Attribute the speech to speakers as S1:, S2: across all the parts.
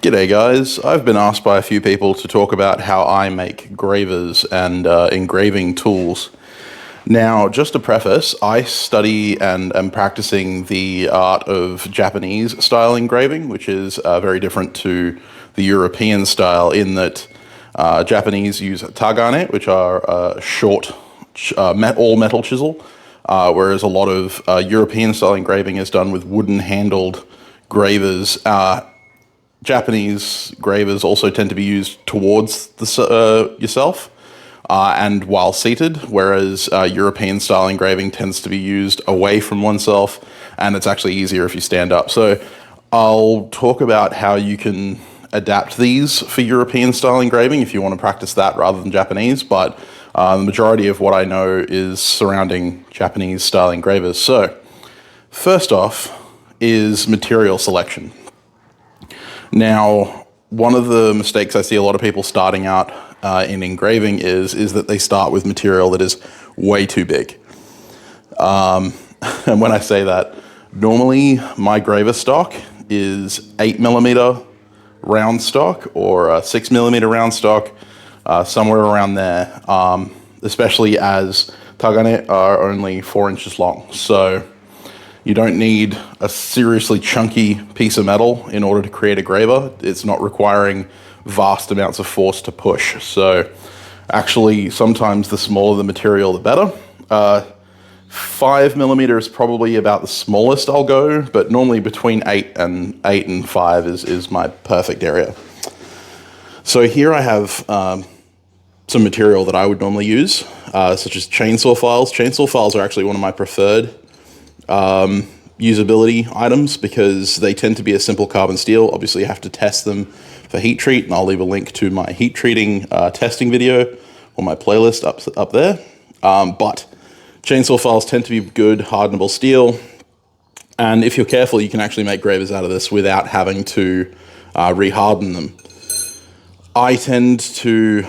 S1: G'day guys, I've been asked by a few people to talk about how I make gravers and engraving tools. Now, just to preface, I study and am practicing the art of Japanese style engraving, which is very different to the European style in that Japanese use tagane, which are short all metal chisel, whereas a lot of European style engraving is done with wooden handled gravers. Japanese gravers also tend to be used towards yourself and while seated, whereas European style engraving tends to be used away from oneself, and it's actually easier if you stand up. So I'll talk about how you can adapt these for European style engraving if you want to practice that rather than Japanese, but the majority of what I know is surrounding Japanese style engravers. So first off is material selection. Now, one of the mistakes I see a lot of people starting out in engraving is that they start with material that is way too big. And when I say that, normally my graver stock is 8mm round stock or 6mm round stock, somewhere around there, especially as tagane are only 4 inches long. So you don't need a seriously chunky piece of metal in order to create a graver. It's not requiring vast amounts of force to push. So actually, sometimes the smaller the material, the better. 5mm is probably about the smallest I'll go, but normally between 8 and 5 is my perfect area. So here I have some material that I would normally use, such as chainsaw files. Chainsaw files are actually one of my preferred usability items because they tend to be a simple carbon steel. Obviously you have to test them for heat treat, and I'll leave a link to my heat treating testing video on my playlist up there. But chainsaw files tend to be good hardenable steel, and if you're careful you can actually make gravers out of this without having to reharden them. I tend to,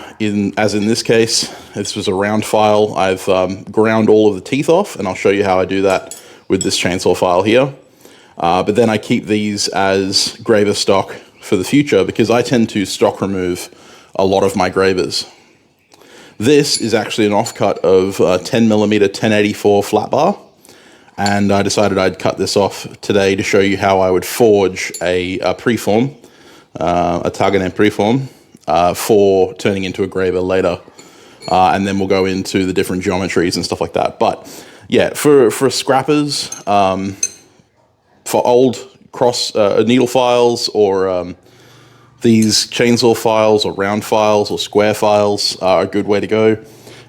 S1: as in this case, this was a round file, I've ground all of the teeth off, and I'll show you how I do that with this chainsaw file here. But then I keep these as graver stock for the future because I tend to stock remove a lot of my gravers. This is actually an offcut of 10mm 1084 flat bar, and I decided I'd cut this off today to show you how I would forge a preform, a tagane preform, for turning into a graver later. And then we'll go into the different geometries and stuff like that. But yeah, for scrappers, for old cross needle files, or these chainsaw files or round files or square files are a good way to go.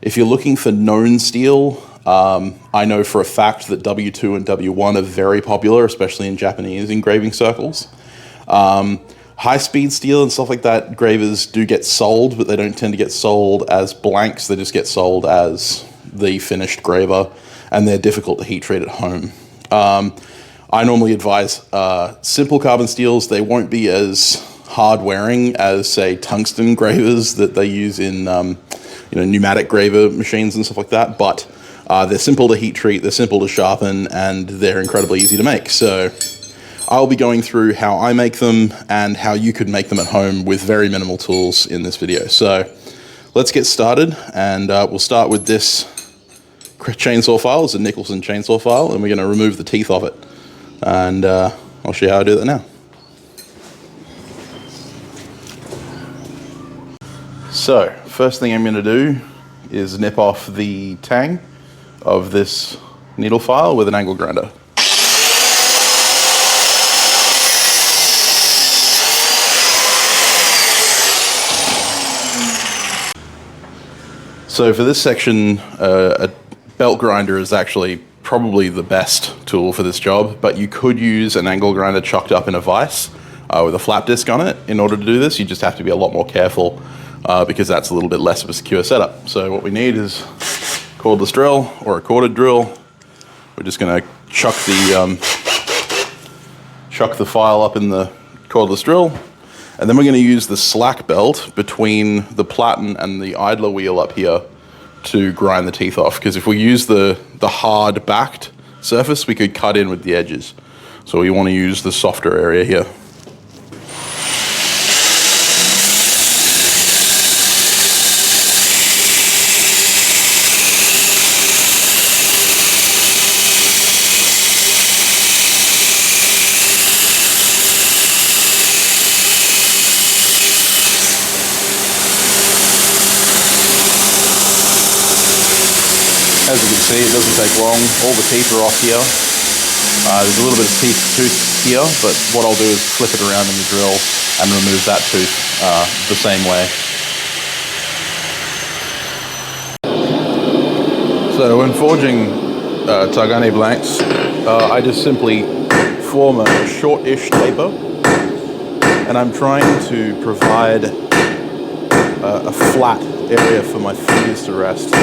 S1: If you're looking for known steel, I know for a fact that W2 and W1 are very popular, especially in Japanese engraving circles. High-speed steel and stuff like that, gravers do get sold, but they don't tend to get sold as blanks. They just get sold as the finished graver, and they're difficult to heat treat at home. I normally advise simple carbon steels. They won't be as hard wearing as, say, tungsten gravers that they use in pneumatic graver machines and stuff like that, but they're simple to heat treat, they're simple to sharpen, and they're incredibly easy to make. So I'll be going through how I make them and how you could make them at home with very minimal tools in this video. So let's get started, and we'll start with this chainsaw file. It's a Nicholson chainsaw file, and we're going to remove the teeth off it. And I'll show you how I do that now. So first thing I'm going to do is nip off the tang of this needle file with an angle grinder. So for this section, a belt grinder is actually probably the best tool for this job, but you could use an angle grinder chucked up in a vise with a flap disc on it. In order to do this, you just have to be a lot more careful because that's a little bit less of a secure setup. So what we need is a cordless drill or a corded drill. We're just going to chuck the file up in the cordless drill, and then we're going to use the slack belt between the platen and the idler wheel up here to grind the teeth off, because if we use the hard backed surface, we could cut in with the edges. So we want to use the softer area here. As you can see, it doesn't take long. All the teeth are off here. There's a little bit of tooth here, but what I'll do is flip it around in the drill and remove that tooth the same way. So when forging Tagane blanks, I just simply form a short-ish taper, and I'm trying to provide a flat area for my fingers to rest.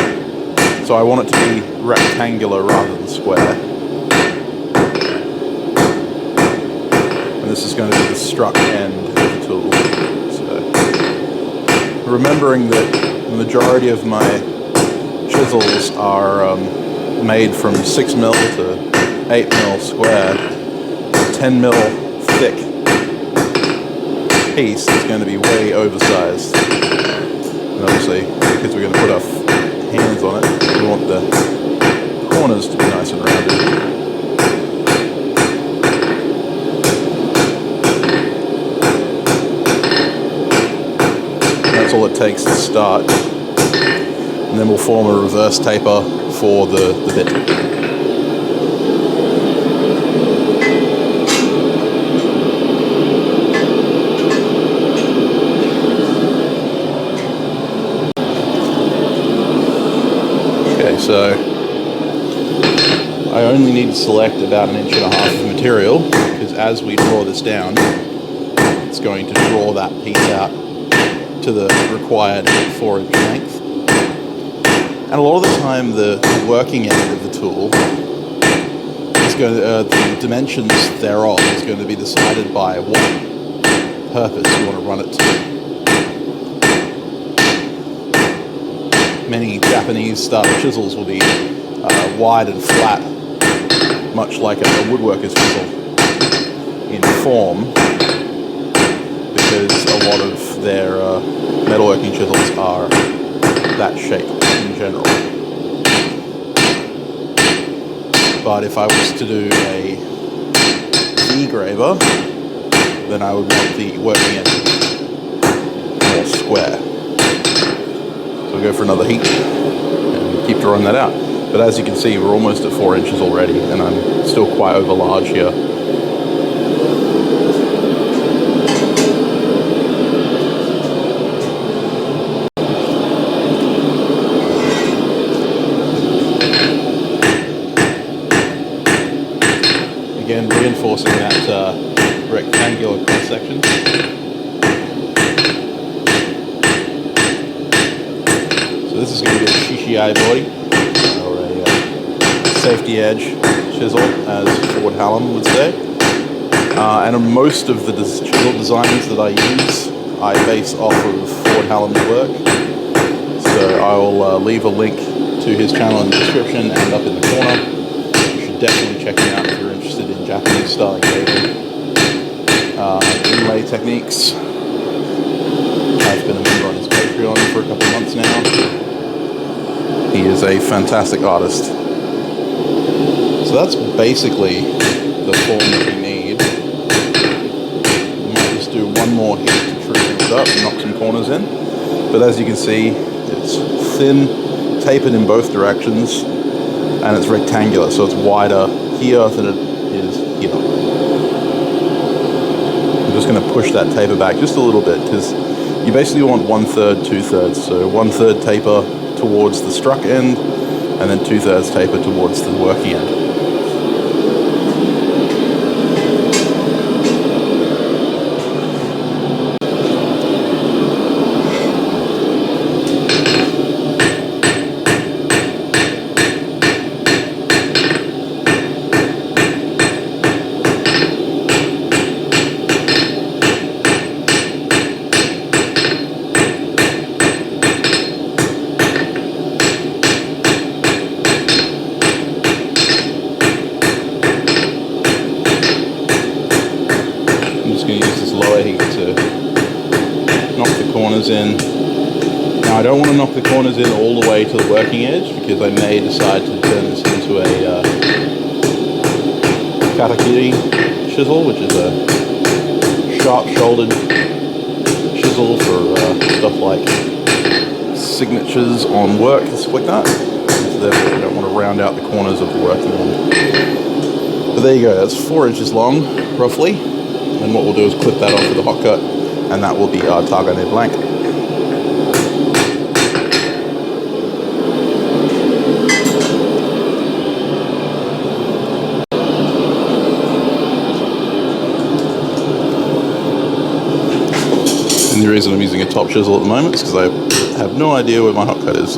S1: So I want it to be rectangular rather than square. And this is going to be the struck end of the tool. So remembering that the majority of my chisels are made from 6mm to 8mm square, 10mm thick piece is going to be way oversized. And obviously, because we're going to put our hands on it, we want the corners to be nice and rounded. And that's all it takes to start. And then we'll form a reverse taper for the bit. So I only need to select about 1.5 inches of material, because as we draw this down, it's going to draw that piece out to the required 4-inch length. And a lot of the time the working end of the tool is going to, the dimensions thereof is going to be decided by what purpose you want to run it to. Many Japanese style chisels will be wide and flat, much like a woodworker's chisel in form, because a lot of their metalworking chisels are that shape in general. But if I was to do a engraver, then I would want the working end more square. We'll go for another heat and keep drawing that out. But as you can see, we're almost at 4 inches already, and I'm still quite over large here. Again, reinforcing that rectangular cross section. So this is going to be a Shishiai body, or a safety edge chisel, as Ford Hallam would say. And most of the chisel designs that I use, I base off of Ford Hallam's work. So I will leave a link to his channel in the description and up in the corner. You should definitely check him out if you're interested in Japanese style engraving. Inlay techniques. I've been a member on his Patreon for a couple of months now. He is a fantastic artist. So that's basically the form that we need. We might just do one more heat to trim things up and knock some corners in. But as you can see, it's thin, tapered in both directions, and it's rectangular, so it's wider here than it is here. I'm just going to push that taper back just a little bit, because you basically want 1/3, 2/3. So 1/3 taper towards the struck end, and then 2/3 taper towards the working end. In. Now I don't want to knock the corners in all the way to the working edge, because I may decide to turn this into a katakiri chisel, which is a sharp-shouldered chisel for stuff like signatures on work, stuff like that. So therefore I don't want round out the corners of the working one. But there you go, that's 4 inches long, roughly. And what we'll do is clip that off with a hot cut, and that will be our Hardened blank. And the reason I'm using a top chisel at the moment is because I have no idea where my hot cut is.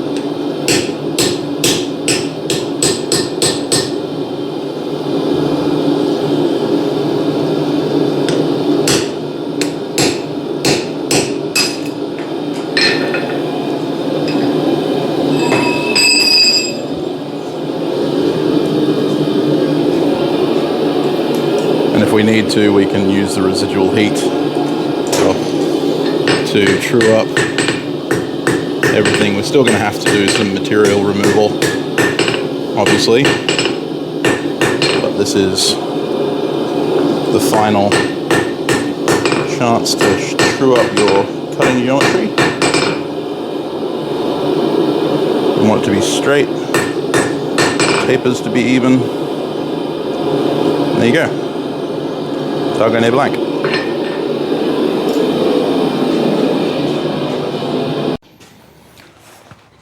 S1: And if we need to, we can use the residual heat to true up everything. We're still going to have to do some material removal, obviously, but this is the final chance to true up your cutting geometry. You want it to be straight, tapers to be even. There you go. Hardened blank.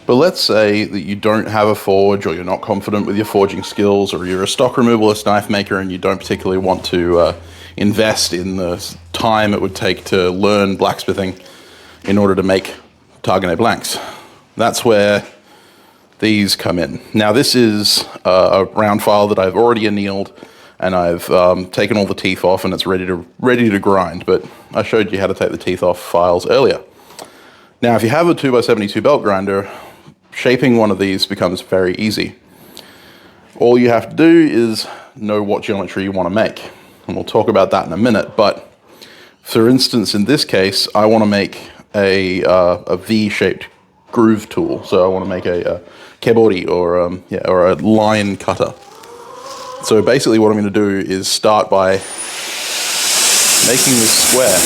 S1: But let's say that you don't have a forge, or you're not confident with your forging skills, or you're a stock removalist knife maker and you don't particularly want to invest in the time it would take to learn blacksmithing in order to make Hardened blanks. That's where these come in. Now this is a round file that I've already annealed, and I've taken all the teeth off, and it's ready to grind, but I showed you how to take the teeth off files earlier. Now if you have a 2x72 belt grinder, shaping one of these becomes very easy. All you have to do is know what geometry you want to make, and we'll talk about that in a minute. But for instance, in this case, I want to make a V-shaped groove tool. So I want to make a kebori, or a line cutter. So basically what I'm going to do is start by making this square.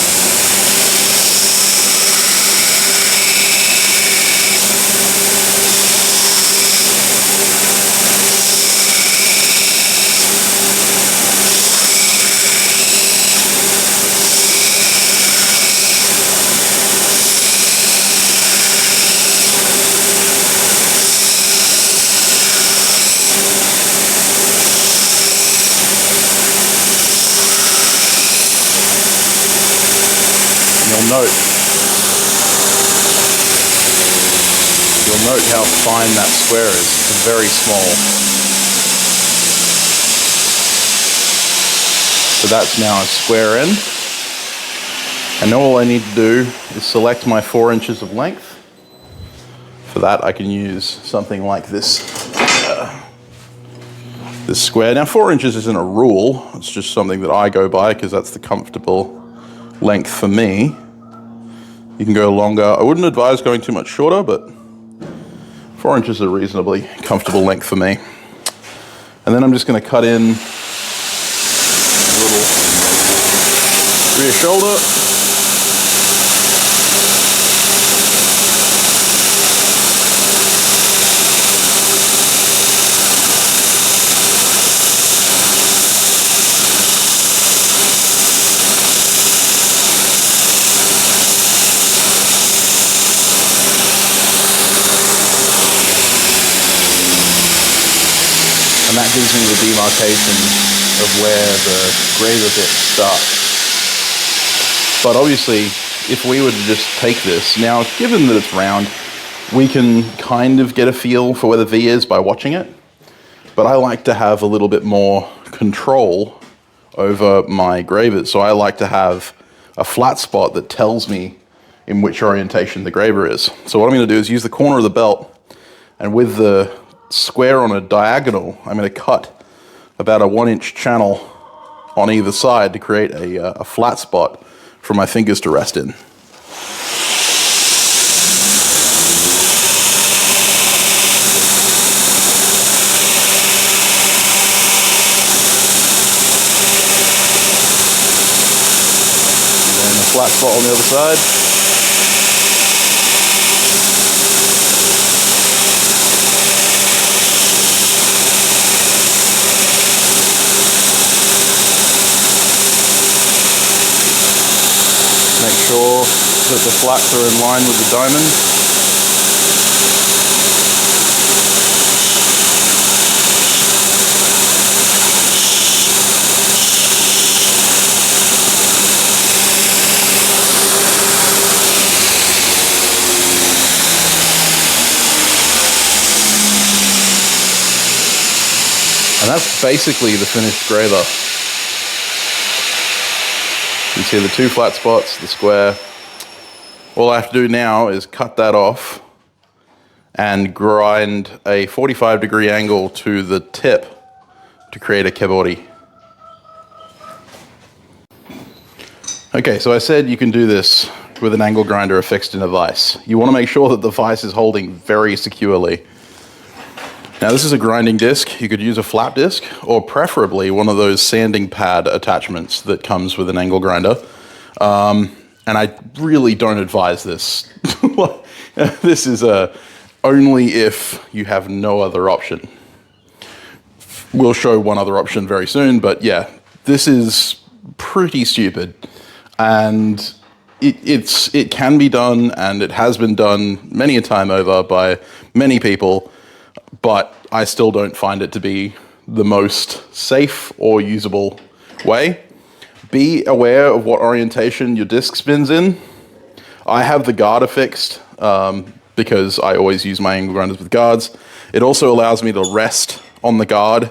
S1: You'll note how fine that square is. It's very small. So that's now a square end. And now all I need to do is select my 4 inches of length. For that I can use something like this square. Now 4 inches isn't a rule, it's just something that I go by because that's the comfortable length for me. You can go longer. I wouldn't advise going too much shorter, but 4 inches is a reasonably comfortable length for me. And then I'm just going to cut in a little rear shoulder. And that gives me the demarcation of where the graver bit starts. But obviously, if we were to just take this, now given that it's round, we can kind of get a feel for where the V is by watching it. But I like to have a little bit more control over my gravers. So I like to have a flat spot that tells me in which orientation the graver is. So what I'm going to do is use the corner of the belt, and with the square on a diagonal, I'm going to cut about a 1-inch channel on either side to create a flat spot for my fingers to rest in. And then a flat spot on the other side. sure that the flats are in line with the diamond. And that's basically the finished graver. You see the two flat spots, the square. All I have to do now is cut that off and grind a 45-degree angle to the tip to create a kebori. Okay, so I said you can do this with an angle grinder affixed in a vise. You want to make sure that the vise is holding very securely. Now this is a grinding disc. You could use a flat disc or preferably one of those sanding pad attachments that comes with an angle grinder. And I really don't advise this. This is only if you have no other option. We'll show one other option very soon, but yeah, this is pretty stupid. And it can be done, and it has been done many a time over by many people, but I still don't find it to be the most safe or usable way. Be aware of what orientation your disc spins in. I have the guard affixed because I always use my angle grinders with guards. It also allows me to rest on the guard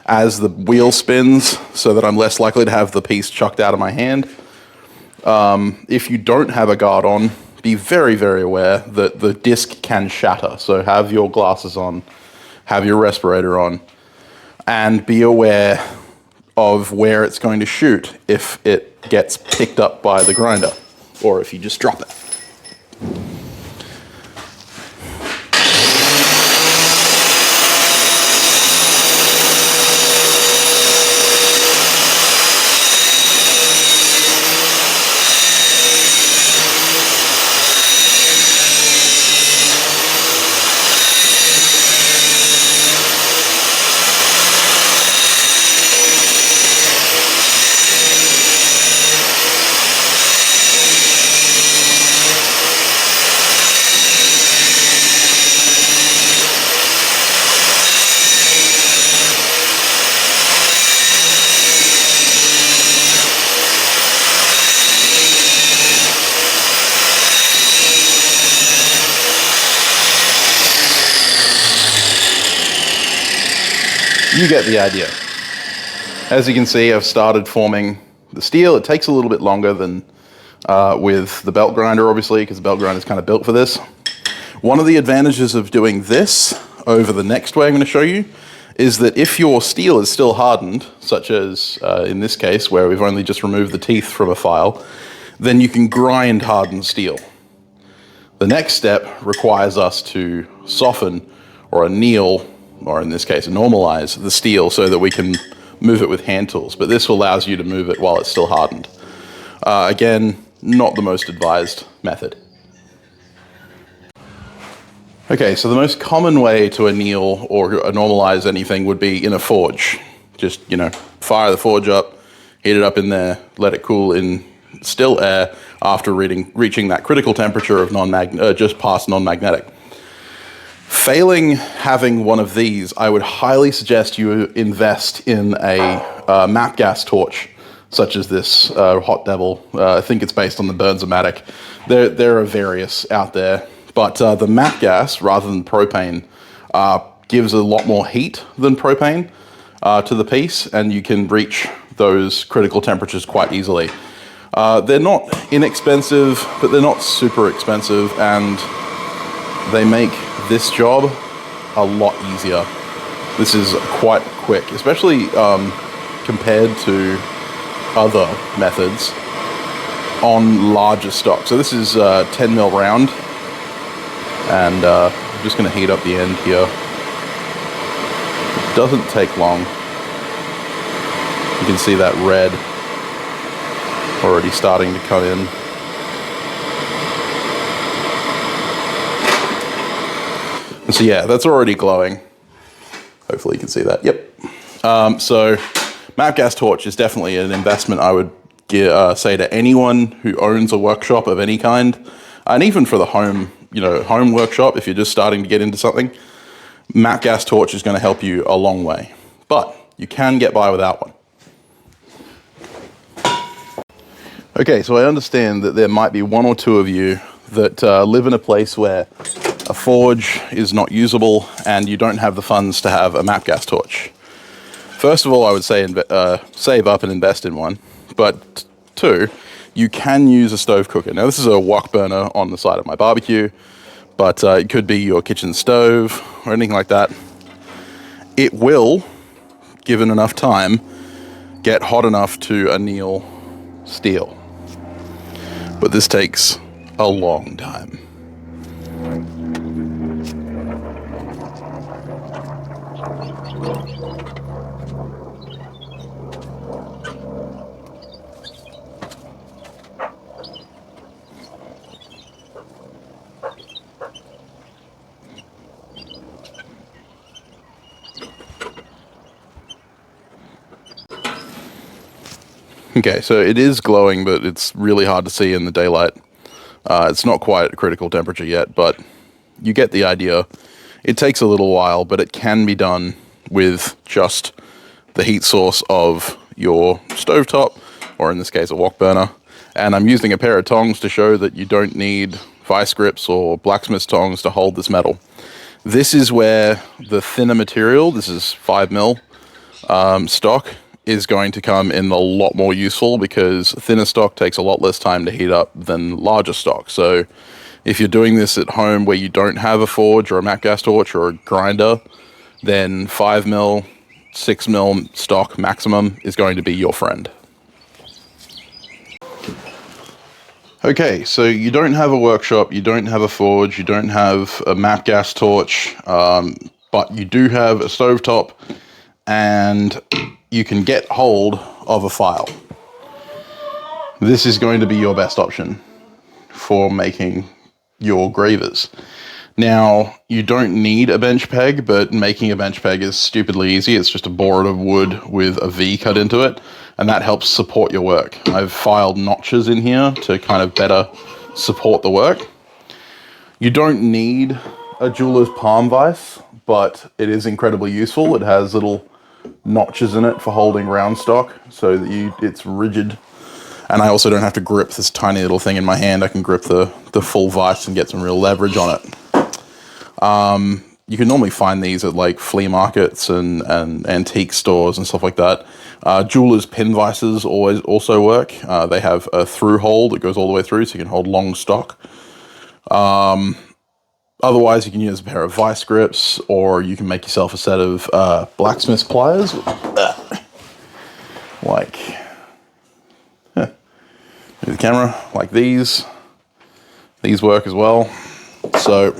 S1: as the wheel spins so that I'm less likely to have the piece chucked out of my hand. If you don't have a guard on, be very, very aware that the disc can shatter. So have your glasses on, have your respirator on, and be aware of where it's going to shoot if it gets picked up by the grinder, or if you just drop it. You get the idea. As you can see, I've started forming the steel. It takes a little bit longer than with the belt grinder, obviously, because the belt grinder is kind of built for this. One of the advantages of doing this over the next way I'm going to show you is that if your steel is still hardened, such as in this case where we've only just removed the teeth from a file, then you can grind hardened steel. The next step requires us to soften or anneal, or in this case normalize the steel so that we can move it with hand tools, but this allows you to move it while it's still hardened. Again, not the most advised method. Okay, so the most common way to anneal or normalize anything would be in a forge. Just, fire the forge up, heat it up in there, let it cool in still air after reaching that critical temperature of just past non-magnetic. Failing having one of these, I would highly suggest you invest in a map gas torch, such as this Hot Devil. I think it's based on the Burns-O-Matic. There are various out there, but the map gas, rather than propane, gives a lot more heat than propane to the piece, and you can reach those critical temperatures quite easily. They're not inexpensive, but they're not super expensive, and they make this job a lot easier. This is quite quick, especially compared to other methods on larger stock. So this is 10 mil round, and I'm just going to heat up the end here. It doesn't take long. You can see that red already starting to come in. So yeah, that's already glowing. Hopefully you can see that. Yep. So map gas torch is definitely an investment I would say to anyone who owns a workshop of any kind, and even for the home workshop, if you're just starting to get into something, matte gas torch is going to help you a long way. But you can get by without one. Okay, so I understand that there might be one or two of you that live in a place where a forge is not usable and you don't have the funds to have a matte gas torch. First of all, I would say save up and invest in one. But two, you can use a stove cooker. Now, this is a wok burner on the side of my barbecue, but it could be your kitchen stove or anything like that. It will, given enough time, get hot enough to anneal steel. But this takes a long time. Okay, so it is glowing, but it's really hard to see in the daylight. It's not quite at critical temperature yet, but you get the idea. It takes a little while, but it can be done with just the heat source of your stovetop, or in this case, a wok burner. And I'm using a pair of tongs to show that you don't need vice grips or blacksmith's tongs to hold this metal. This is where the thinner material, this is 5mm stock, is going to come in a lot more useful, because thinner stock takes a lot less time to heat up than larger stock. So if you're doing this at home where you don't have a forge or a matte gas torch or a grinder, then 5mm, 6mm stock maximum is going to be your friend. Okay, so you don't have a workshop, you don't have a forge, you don't have a matte gas torch, but you do have a stovetop, and you can get hold of a file. This is going to be your best option for making your gravers. Now, you don't need a bench peg, but making a bench peg is stupidly easy. It's just a board of wood with a V cut into it, and that helps support your work. I've filed notches in here to kind of better support the work. You don't need a jeweler's palm vise, but it is incredibly useful. It has little notches in it for holding round stock so that it's rigid, and I also don't have to grip this tiny little thing in my hand. I can grip the full vise and get some real leverage on it. You can normally find these at like flea markets and antique stores and stuff like that. Jewelers pin vices also work. They have a through hole that goes all the way through, so you can hold long stock. Otherwise, you can use a pair of vice grips, or you can make yourself a set of blacksmith's pliers. Like, move the camera, like these. These work as well. So,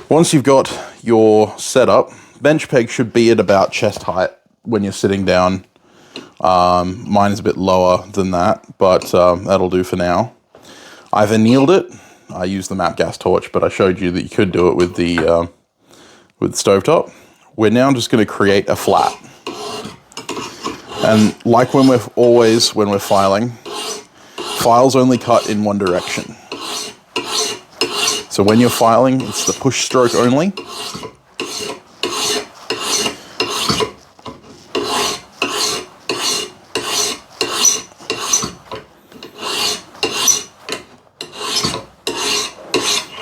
S1: once you've got your setup, bench peg should be at about chest height when you're sitting down. Mine is a bit lower than that, but that'll do for now. I've annealed it. I used the matte gas torch, but I showed you that you could do it with the stovetop. We're now just going to create a flat. And like when we're filing, files only cut in one direction. So when you're filing, it's the push stroke only.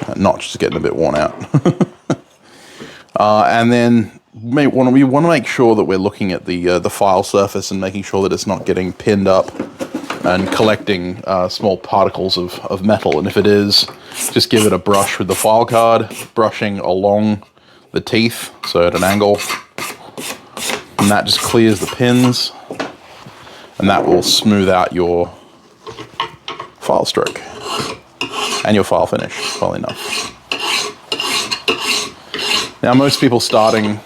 S1: That notch is getting a bit worn out. And then we want to make sure that we're looking at the file surface and making sure that it's not getting pinned up and collecting small particles of metal. And if it is, just give it a brush with the file card, brushing along the teeth, so at an angle. And that just clears the pins, and that will smooth out your file stroke and your file finish well enough. Now, most people starting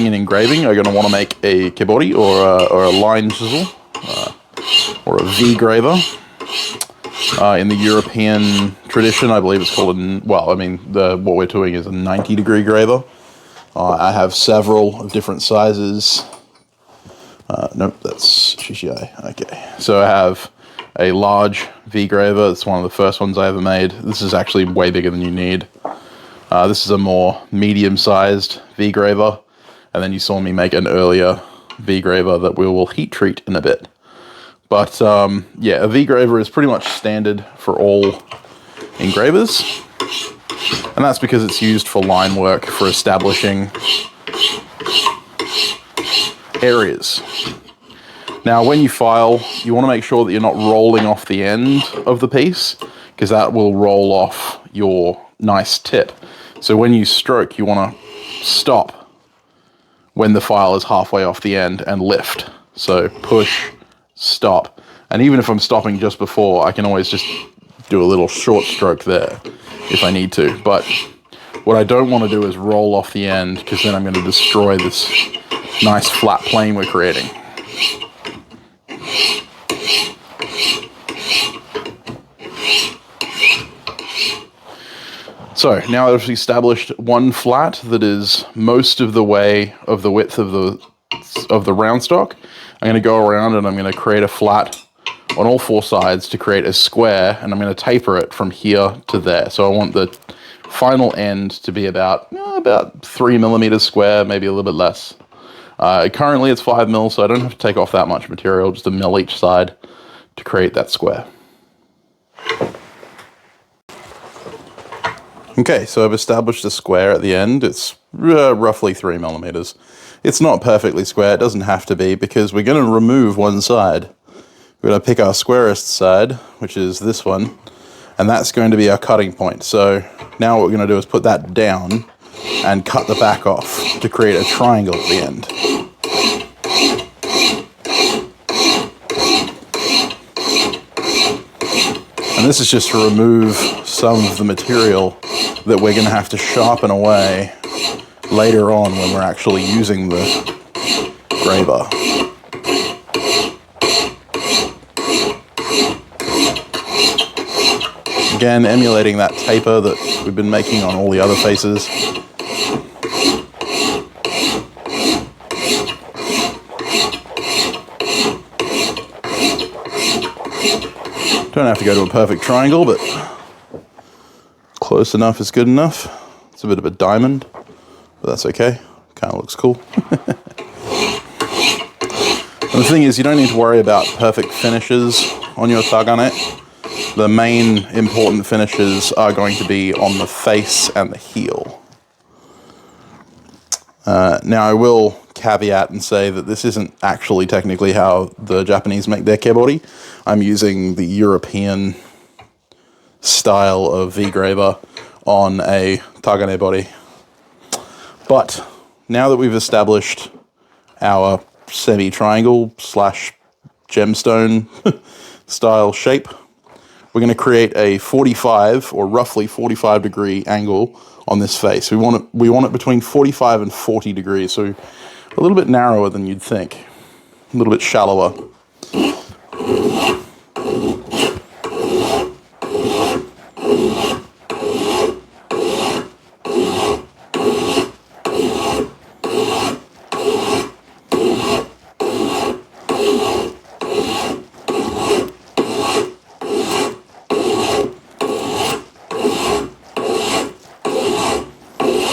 S1: in engraving are going to want to make a kibori or a line chisel or a V graver. In the European tradition, I believe it's called what we're doing is a 90-degree graver. I have several of different sizes. Nope, that's GCI. Okay, so I have a large V-graver. It's one of the first ones I ever made. This is actually way bigger than you need. This is a more medium-sized V-graver, and then you saw me make an earlier V-graver that we will heat treat in a bit. But yeah, a V-graver is pretty much standard for all engravers, and that's because it's used for line work, for establishing areas. Now, when you file, you want to make sure that you're not rolling off the end of the piece, because that will roll off your nice tip. So when you stroke, you want to stop when the file is halfway off the end and lift. So push, stop. And even if I'm stopping just before, I can always just do a little short stroke there if I need to. But what I don't want to do is roll off the end, because then I'm going to destroy this nice flat plane we're creating. So now I've established one flat that is most of the way of the width of the round stock. I'm going to go around and I'm going to create a flat on all four sides to create a square, and I'm going to taper it from here to there. So I want the final end to be about 3 millimeters square, maybe a little bit less. Currently it's 5 mil, so I don't have to take off that much material, just a mil each side to create that square. Okay, so I've established a square at the end. It's roughly 3 millimeters. It's not perfectly square, it doesn't have to be, because we're going to remove one side. We're going to pick our squarest side, which is this one, and that's going to be our cutting point. So now what we're going to do is put that down and cut the back off to create a triangle at the end. And this is just to remove some of the material that we're going to have to sharpen away later on when we're actually using the graver. Again, emulating that taper that we've been making on all the other faces. Don't have to go to a perfect triangle, but close enough is good enough. It's a bit of a diamond, but that's okay. Kind of looks cool. And the thing is, you don't need to worry about perfect finishes on your taganne. The main important finishes are going to be on the face and the heel. Now I will caveat and say that this isn't actually technically how the Japanese make their kebori. I'm using the European style of V-graver on a taganne body. But now that we've established our semi-triangle slash gemstone style shape, we're going to create a 45 or roughly 45 degree angle on this face. We want it between 45 and 40 degrees, so a little bit narrower than you'd think, a little bit shallower.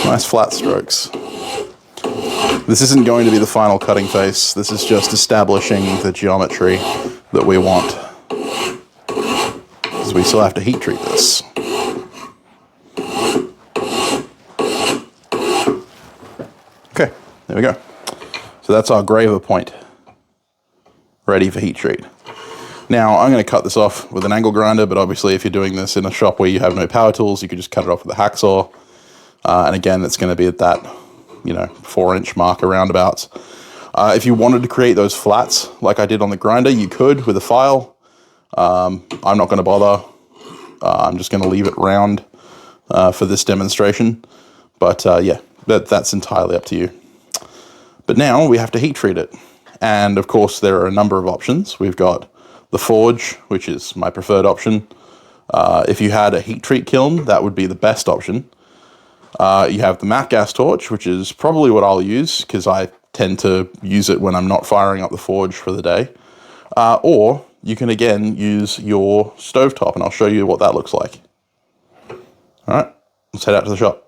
S1: Nice flat strokes. This isn't going to be the final cutting face. This is just establishing the geometry that we want, because we still have to heat treat this. Okay, there we go. So that's our graver point, ready for heat treat. Now I'm going to cut this off with an angle grinder, but obviously if you're doing this in a shop where you have no power tools, you could just cut it off with a hacksaw. And again, it's going to be at that, 4-inch mark roundabouts. If you wanted to create those flats like I did on the grinder, you could with a file. I'm not going to bother. I'm just going to leave it round for this demonstration. But yeah, that's entirely up to you. But now we have to heat treat it. And of course, there are a number of options. We've got the forge, which is my preferred option. If you had a heat treat kiln, that would be the best option. You have the matte gas torch, which is probably what I'll use, because I tend to use it when I'm not firing up the forge for the day. Or you can again use your stovetop, and I'll show you what that looks like. All right, let's head out to the shop.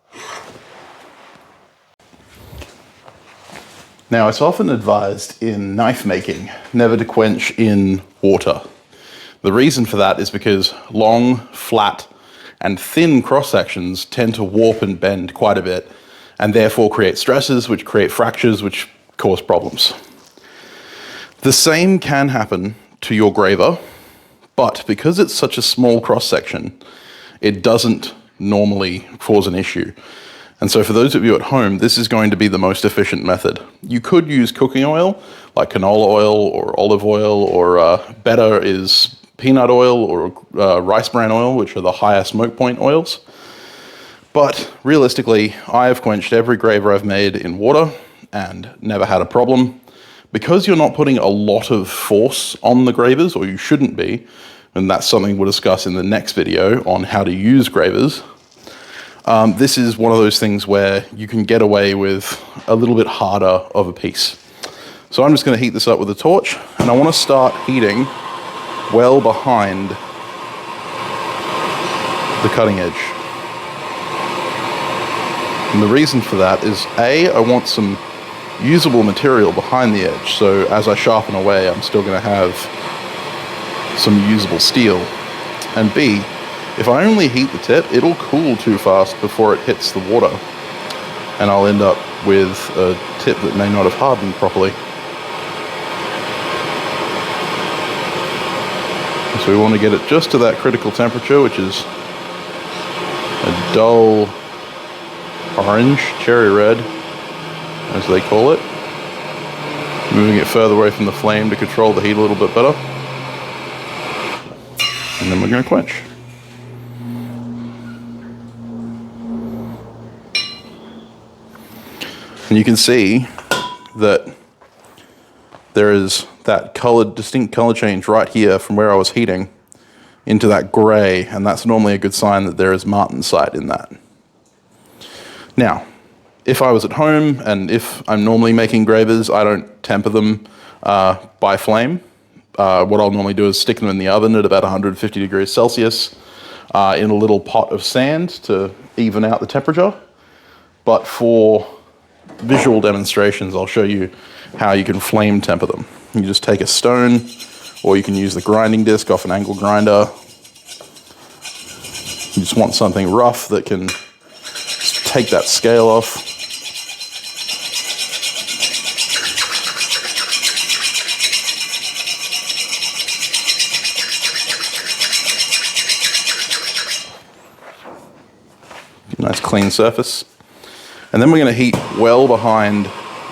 S1: Now, it's often advised in knife making never to quench in water. The reason for that is because long, flat, and thin cross sections tend to warp and bend quite a bit, and therefore create stresses, which create fractures, which cause problems. The same can happen to your graver, but because it's such a small cross section, it doesn't normally cause an issue. And so for those of you at home, this is going to be the most efficient method. You could use cooking oil, like canola oil or olive oil, or better is peanut oil or rice bran oil, which are the higher smoke point oils. But realistically, I have quenched every graver I've made in water and never had a problem. Because you're not putting a lot of force on the gravers, or you shouldn't be, and that's something we'll discuss in the next video on how to use gravers. This is one of those things where you can get away with a little bit harder of a piece. So I'm just going to heat this up with a torch, and I want to start heating well behind the cutting edge. And the reason for that is A, I want some usable material behind the edge, so as I sharpen away, I'm still going to have some usable steel. And B, if I only heat the tip, it'll cool too fast before it hits the water, and I'll end up with a tip that may not have hardened properly. So we want to get it just to that critical temperature, which is a dull orange, cherry red, as they call it. Moving it further away from the flame to control the heat a little bit better. And then we're going to quench. And you can see that there is that distinct color change right here from where I was heating into that gray, and that's normally a good sign that there is martensite in that. Now, if I was at home and if I'm normally making gravers, I don't temper them by flame. What I'll normally do is stick them in the oven at about 150 degrees Celsius in a little pot of sand to even out the temperature. But for visual demonstrations, I'll show you how you can flame temper them. You just take a stone, or you can use the grinding disc off an angle grinder. You just want something rough that can take that scale off. Nice clean surface. And then we're going to heat well behind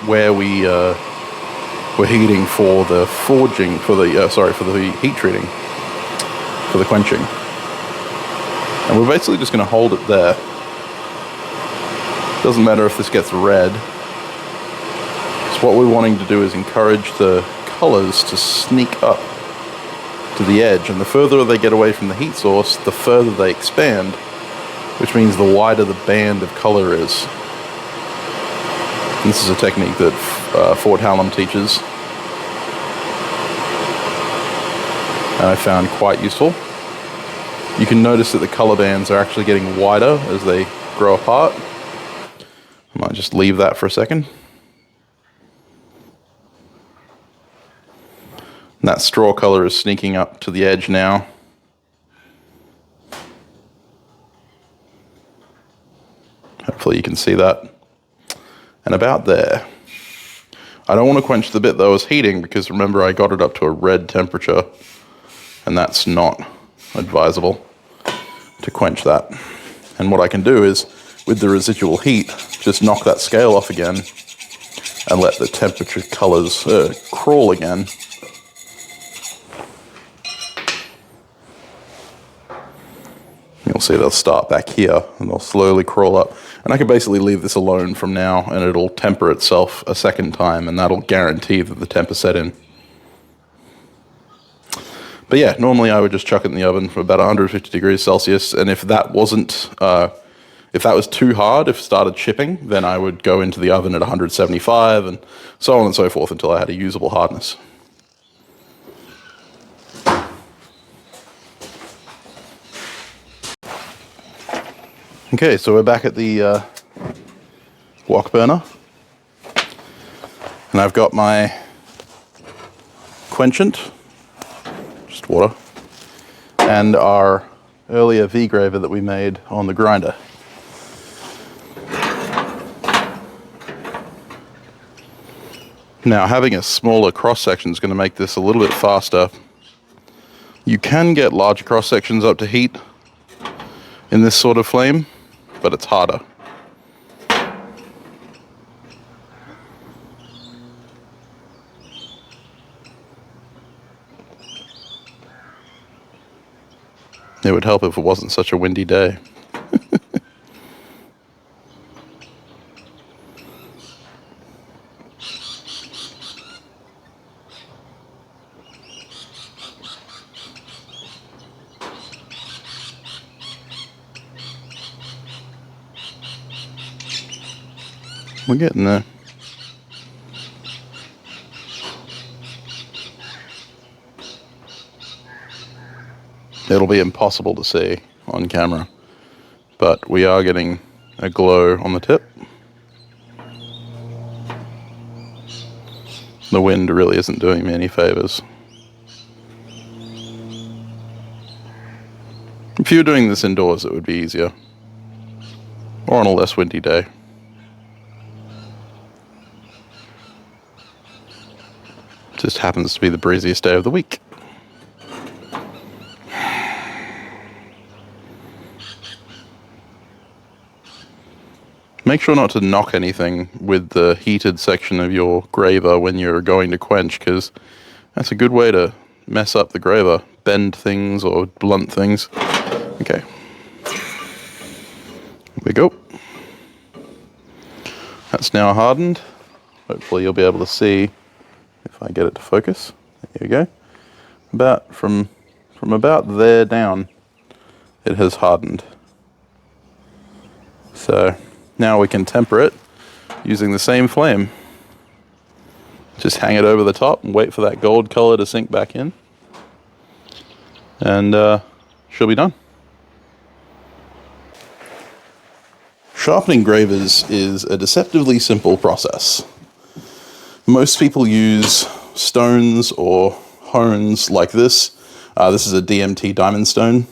S1: where we're heating for the forging, for the heat treating, for the quenching. And we're basically just going to hold it there. Doesn't matter if this gets red. So what we're wanting to do is encourage the colors to sneak up to the edge, and the further they get away from the heat source, the further they expand, which means the wider the band of color is. This is a technique that Fort Hallam teaches, and I found quite useful. You can notice that the color bands are actually getting wider as they grow apart. I might just leave that for a second. And that straw color is sneaking up to the edge now. Hopefully you can see that. And about there. I don't want to quench the bit that I was heating, because remember I got it up to a red temperature, and that's not advisable to quench that. And what I can do is, with the residual heat, just knock that scale off again and let the temperature colors crawl again. You'll see they'll start back here and they'll slowly crawl up. And I can basically leave this alone from now, and it'll temper itself a second time, and that'll guarantee that the temper set in. But yeah, normally I would just chuck it in the oven for about 150 degrees Celsius, and if If that was too hard, if it started chipping, then I would go into the oven at 175 and so on and so forth until I had a usable hardness. Okay, so we're back at the wok burner, and I've got my quenchant, just water, and our earlier V-graver that we made on the grinder. Now, having a smaller cross-section is going to make this a little bit faster. You can get larger cross-sections up to heat in this sort of flame, but it's harder. It would help if it wasn't such a windy day. We're getting there. It'll be impossible to see on camera, but we are getting a glow on the tip. The wind really isn't doing me any favors. If you were doing this indoors, it would be easier, or on a less windy day. Just happens to be the breeziest day of the week. Make sure not to knock anything with the heated section of your graver when you're going to quench, because that's a good way to mess up the graver. Bend things or blunt things. Okay. Here we go. That's now hardened. Hopefully you'll be able to see if I get it to focus. There you go. From about there down, it has hardened. So now we can temper it using the same flame. Just hang it over the top and wait for that gold color to sink back in. And she'll be done. Sharpening gravers is a deceptively simple process. Most people use stones or hones like this. This is a DMT diamond stone.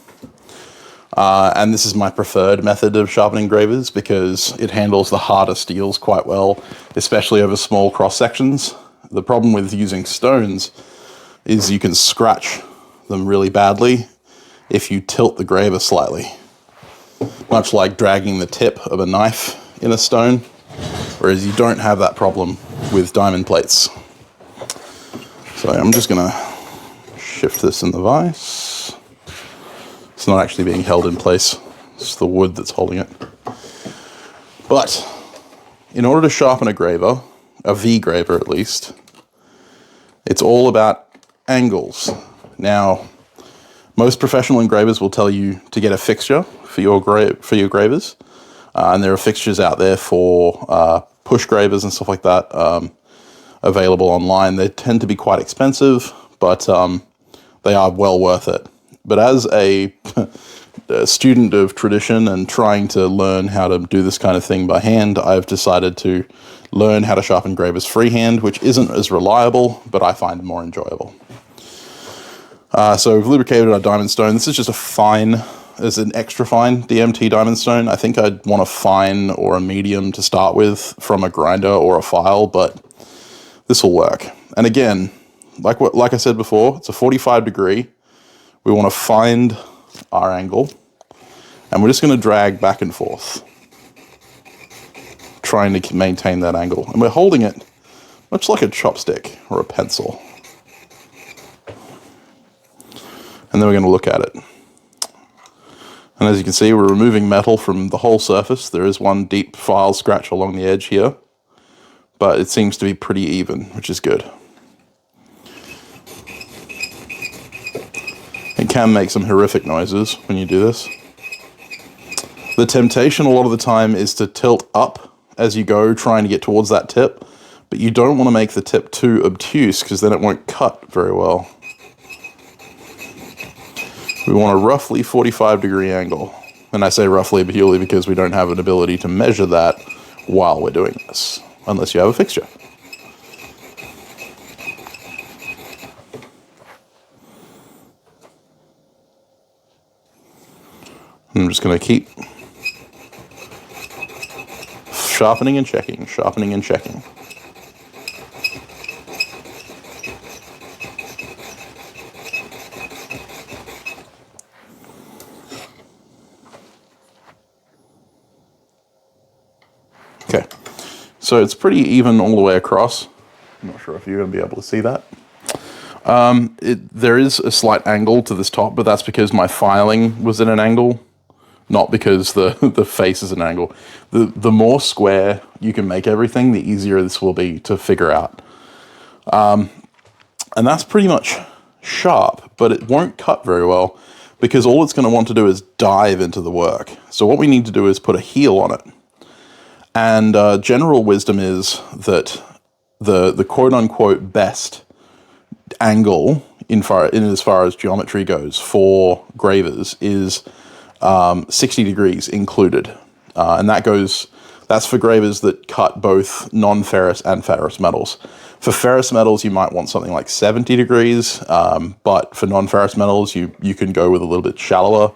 S1: And this is my preferred method of sharpening gravers because it handles the harder steels quite well, especially over small cross sections. The problem with using stones is you can scratch them really badly if you tilt the graver slightly. Much like dragging the tip of a knife in a stone, whereas you don't have that problem with diamond plates. So I'm just gonna shift this in the vise. It's not actually being held in place, it's the wood that's holding it. But in order to sharpen a graver, a V-graver at least, it's all about angles. Now, most professional engravers will tell you to get a fixture for your gravers, and there are fixtures out there for push gravers and stuff like that available online. They tend to be quite expensive, but they are well worth it. But as a student of tradition and trying to learn how to do this kind of thing by hand, I've decided to learn how to sharpen gravers freehand, which isn't as reliable, but I find more enjoyable. So we've lubricated our diamond stone. This is just an extra fine DMT diamond stone. I think I'd want a fine or a medium to start with from a grinder or a file, but this will work. And again, like I said before, it's a 45 degree. We want to find our angle, and we're just going to drag back and forth, trying to maintain that angle. And we're holding it much like a chopstick or a pencil. And then we're going to look at it. And as you can see, we're removing metal from the whole surface. There is one deep file scratch along the edge here, but it seems to be pretty even, which is good. It can make some horrific noises when you do this. The temptation a lot of the time is to tilt up as you go, trying to get towards that tip, but you don't want to make the tip too obtuse because then it won't cut very well. We want a roughly 45-degree angle. And I say roughly purely because we don't have an ability to measure that while we're doing this, unless you have a fixture. I'm just going to keep sharpening and checking, sharpening and checking. Okay, so it's pretty even all the way across. I'm not sure if you're going to be able to see that. There is a slight angle to this top, but that's because my filing was at an angle, not because the face is an angle. The more square you can make everything, the easier this will be to figure out. And that's pretty much sharp, but it won't cut very well because all it's going to want to do is dive into the work. So what we need to do is put a heel on it. And general wisdom is that the quote-unquote best angle in as far as geometry goes for gravers is 60 degrees included. And that's for gravers that cut both non-ferrous and ferrous metals. For ferrous metals, you might want something like 70 degrees, but for non-ferrous metals, you can go with a little bit shallower.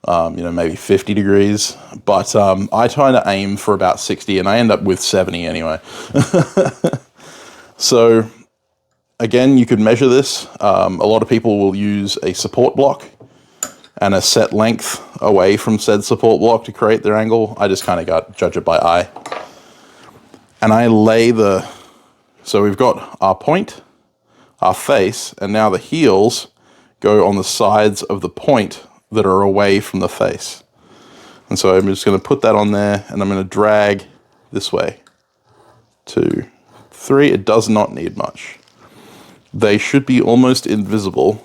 S1: Maybe 50 degrees, but I try to aim for about 60 and I end up with 70 anyway. So again, you could measure this. A lot of people will use a support block and a set length away from said support block to create their angle. I just kind of judge it by eye. And I lay so we've got our point, our face, and now the heels go on the sides of the point that are away from the face. And so I'm just going to put that on there and I'm going to drag this way. 2, 3, it does not need much. They should be almost invisible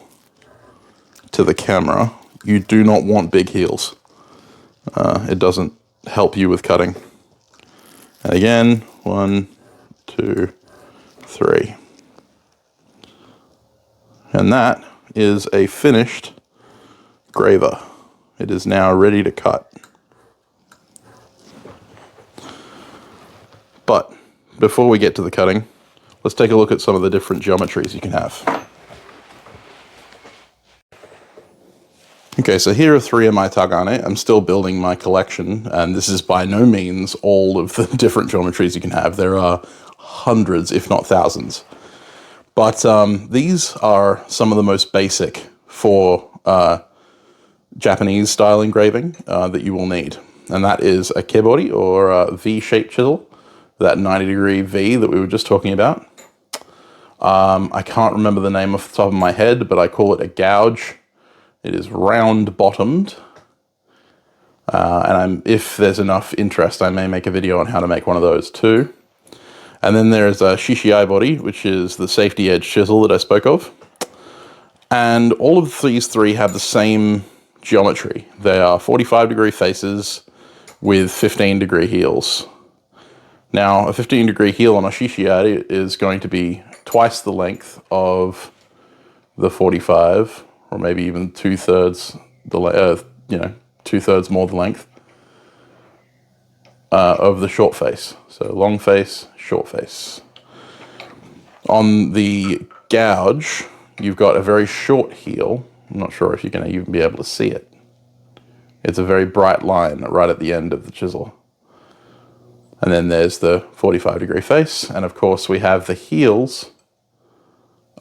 S1: to the camera. You do not want big heels. It doesn't help you with cutting. And again, 1, 2, 3. And that is a finished graver. It is now ready to cut. But before we get to the cutting, let's take a look at some of the different geometries you can have. Okay, so here are 3 of my tagane. I'm still building my collection, and this is by no means all of the different geometries you can have. There are hundreds, if not thousands. But these are some of the most basic for Japanese style engraving that you will need. And that is a kebori, or a V-shaped chisel, that 90-degree V that we were just talking about. I can't remember the name off the top of my head, but I call it a gouge. It is round-bottomed. And if there's enough interest, I may make a video on how to make one of those too. And then there's a shishiai body, which is the safety edge chisel that I spoke of. And all of these 3 have the same geometry. They are 45-degree faces with 15-degree heels. Now, a 15-degree heel on a shishiai is going to be twice the length of the 45, or maybe even 2/3 2/3 more the length of the short face. So long face, short face. On the gouge, you've got a very short heel. I'm not sure if you're going to even be able to see it. It's a very bright line right at the end of the chisel. And then there's the 45-degree face. And of course, we have the heels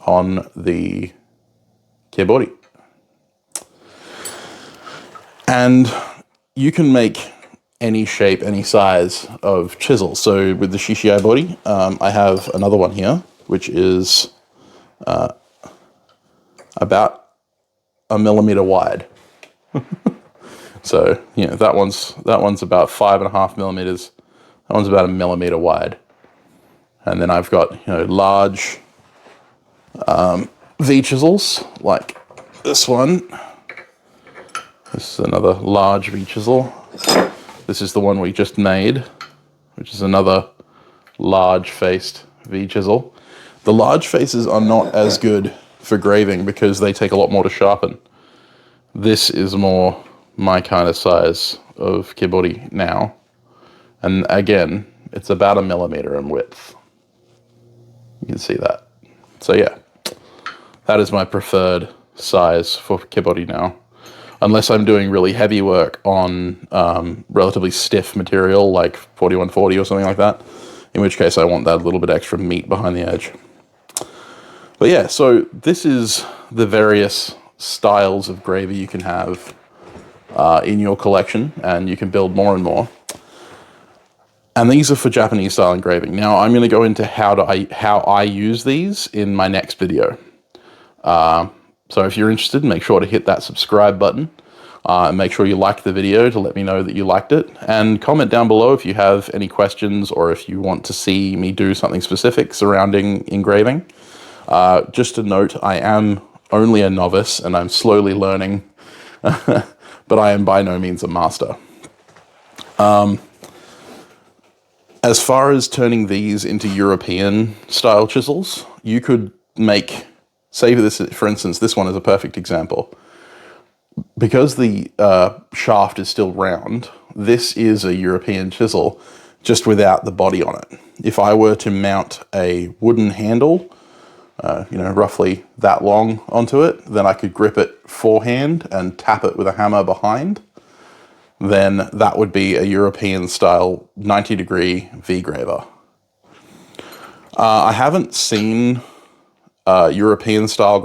S1: on the kebori. And you can make any shape, any size of chisel. So with the shishiai body, I have another one here, which is about 1 millimeter wide. So, that one's about 5.5 millimeters. That one's about 1 millimeter wide. And then I've got, large V chisels like this one. This is another large V chisel. This is the one we just made, which is another large-faced V-chisel. The large faces are not as good for graving because they take a lot more to sharpen. This is more my kind of size of kibori now. And again, it's about 1 millimeter in width. You can see that. So yeah, that is my preferred size for kibori now. Unless I'm doing really heavy work on relatively stiff material like 4140 or something like that, in which case I want that little bit extra meat behind the edge. But yeah, so this is the various styles of graver you can have in your collection, and you can build more and more. And these are for Japanese style engraving. Now I'm going to go into how I use these in my next video. So if you're interested, make sure to hit that subscribe button. And make sure you like the video to let me know that you liked it. And comment down below if you have any questions or if you want to see me do something specific surrounding engraving. Just a note, I am only a novice and I'm slowly learning, but I am by no means a master. As far as turning these into European style chisels, you could make, say this, for instance, this one is a perfect example. Because the shaft is still round, this is a European chisel, just without the body on it. If I were to mount a wooden handle, roughly that long onto it, then I could grip it forehand and tap it with a hammer behind. Then that would be a European style 90-degree V-graver. I haven't seen European style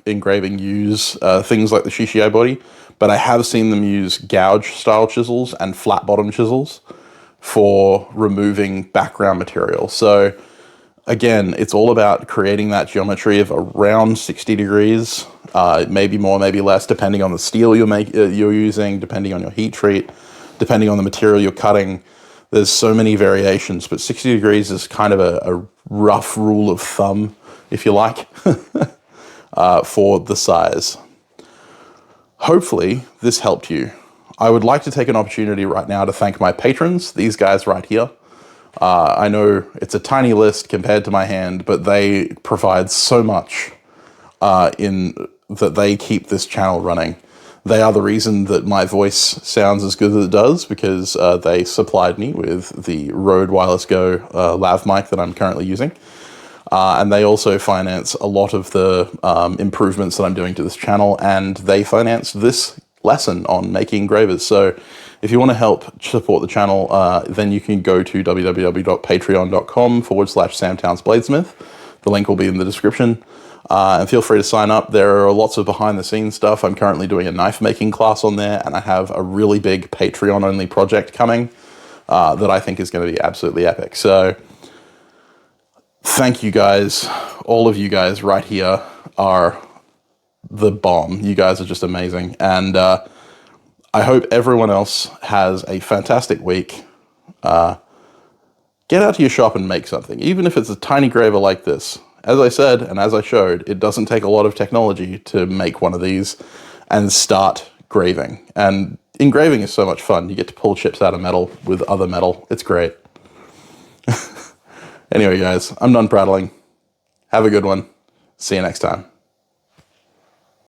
S1: engraving use things like the Shishiai body, but I have seen them use gouge style chisels and flat bottom chisels for removing background material. So again, it's all about creating that geometry of around 60 degrees, maybe more, maybe less, depending on the steel you're using, depending on your heat treat, depending on the material you're cutting. There's so many variations, but 60 degrees is kind of a rough rule of thumb, if you like, for the size. Hopefully this helped you. I would like to take an opportunity right now to thank my patrons, these guys right here. I know it's a tiny list compared to my hand, but they provide so much in that they keep this channel running. They are the reason that my voice sounds as good as it does, because they supplied me with the Rode Wireless Go lav mic that I'm currently using. And they also finance a lot of the improvements that I'm doing to this channel, and they finance this lesson on making gravers. So if you want to help support the channel, then you can go to www.patreon.com/SamTownsBladesmith. The link will be in the description. And feel free to sign up. There are lots of behind the scenes stuff. I'm currently doing a knife making class on there, and I have a really big Patreon only project coming that I think is going to be absolutely epic. So thank you guys. All of you guys right here are the bomb. You guys are just amazing. And I hope everyone else has a fantastic week. Get out to your shop and make something, even if it's a tiny graver like this. As I said, and as I showed, it doesn't take a lot of technology to make one of these and start graving. And engraving is so much fun. You get to pull chips out of metal with other metal. It's great. Anyway, guys, I'm done prattling. Have a good one. See you next time.